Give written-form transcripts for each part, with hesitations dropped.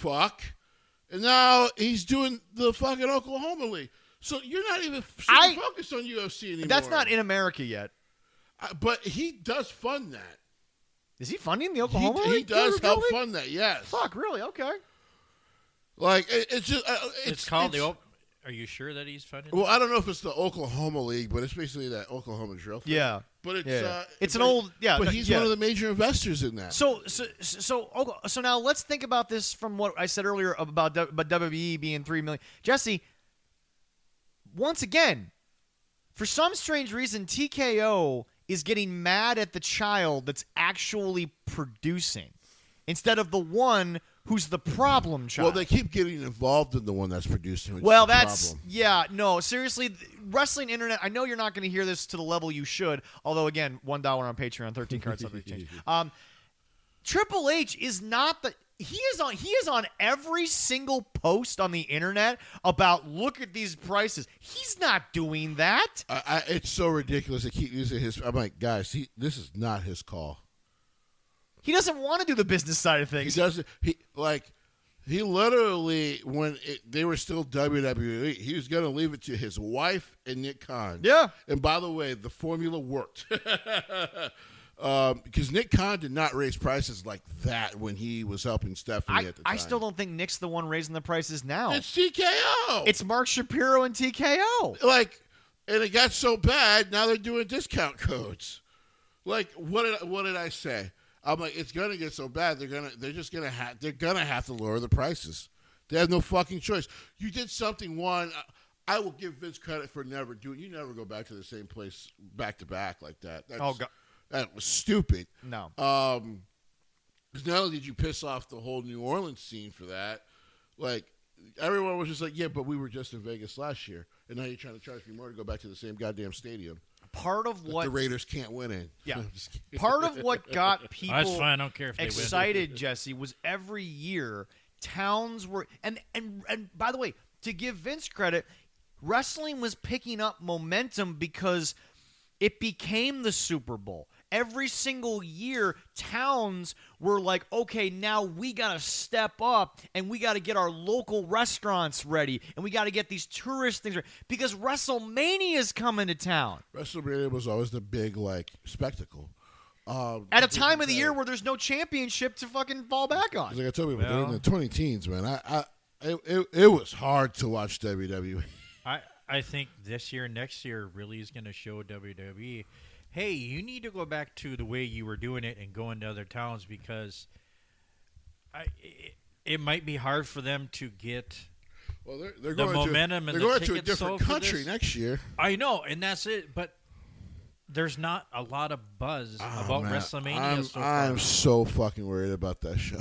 fuck. And now he's doing the fucking Oklahoma League. So you're not even super focused on UFC anymore. That's not in America yet. But he does fund that. Is he funding the Oklahoma League? He does help fund that, yes. Fuck, really? Okay. Like, it's just... it's called the... Are you sure that he's funding Well, I don't know if it's the Oklahoma League, but it's basically that Oklahoma drill thing. Yeah. But it's... it's an old... Yeah. But he's one of the major investors in that. So now let's think about this from what I said earlier about WWE being $3 million. Jesse, once again, for some strange reason, TKO is getting mad at the child that's actually producing instead of the one who's the problem child. Well, they keep getting involved in the one that's producing. Well, that's no. Seriously, wrestling internet. I know you're not going to hear this to the level you should. Although, again, $1 on Patreon, 13 cards subject to change. Triple H is not the. He is on every single post on the internet about look at these prices. He's not doing that. It's so ridiculous. They keep using his. I'm like, guys, this is not his call. He doesn't want to do the business side of things. He doesn't. He literally, when they were still WWE, he was going to leave it to his wife and Nick Khan. Yeah. And by the way, the formula worked. Because Nick Khan did not raise prices like that when he was helping Stephanie at the time. I still don't think Nick's the one raising the prices now. It's TKO. It's Mark Shapiro and TKO. And it got so bad, now they're doing discount codes. What did I say? I'm like, it's gonna get so bad. They're gonna have to lower the prices. They have no fucking choice. You did something one. I will give Vince credit for never doing. You never go back to the same place back to back like that. God. That was stupid. No. Because not only did you piss off the whole New Orleans scene for that, everyone was just like, yeah, but we were just in Vegas last year, and now you're trying to charge me more to go back to the same goddamn stadium. Part of what the Raiders can't win in. Yeah. Part of what got people That's fine. I don't care if they excited, Jesse, was every year towns were and by the way, to give Vince credit, wrestling was picking up momentum because it became the Super Bowl. Every single year, towns were like, okay, now we got to step up and we got to get our local restaurants ready and we got to get these tourist things ready because WrestleMania is coming to town. WrestleMania was always the big, spectacle. At a time of the year where there's no championship to fucking fall back on. Like I told you, during the 20 teens, man, it was hard to watch WWE. I think this year, next year, really is going to show WWE, hey, you need to go back to the way you were doing it and go into other towns because it might be hard for them to get they're the going momentum to, and they're the going to a different country next year. I know, and that's it. But there's not a lot of buzz about WrestleMania so far. I'm so fucking worried about that show.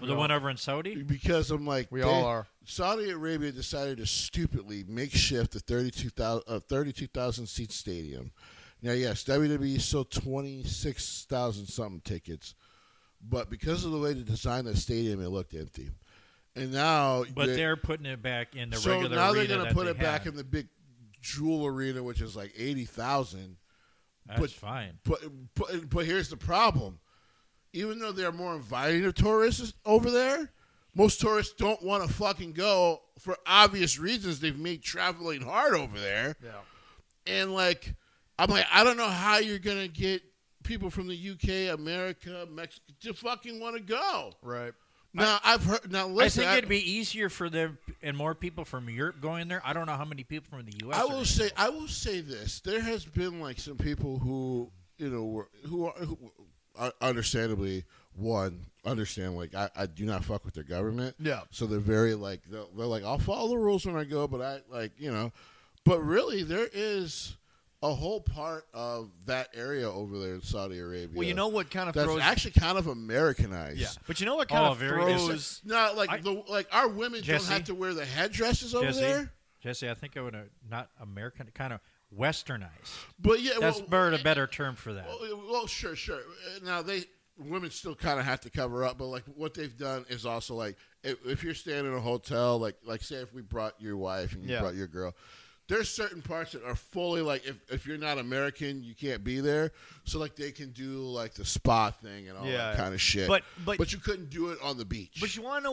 The one over in Saudi? Because I'm like, we all are. Saudi Arabia decided to stupidly makeshift a 32,000 seat stadium. Now, yes, WWE sold 26,000 something tickets, but because of the way they designed the stadium, it looked empty. And now, they're putting it back in the regular arena. So now they're going to put it back in the big Jewel Arena, which is like 80,000. That's fine. But here's the problem. Even though they're more inviting of tourists over there, most tourists don't want to fucking go for obvious reasons. They've made traveling hard over there. Yeah. And I'm like, I don't know how you're going to get people from the UK, America, Mexico to fucking want to go. Right. Now, I've heard. Now, listen. I think it'd be easier for them and more people from Europe going there. I don't know how many people from the U.S. I will say this. There has been some people who understandably understand I do not fuck with their government. Yeah. So they're very they're like, I'll follow the rules when I go, but but really there is a whole part of that area over there in Saudi Arabia. Well, you know what kind of that's throws actually kind of Americanized. Yeah. But you know what kind of throws no, our women don't have to wear the headdresses over there. Jesse, I think I would not American, kind of westernized. But yeah, that's a better term for that. Well, sure. Now women still kind of have to cover up, but what they've done is also if you're staying in a hotel, like say if we brought your wife and you brought your girl, there's certain parts that are fully if you're not American, you can't be there. So they can do the spa thing and all that kind of shit. But you couldn't do it on the beach. But you want to know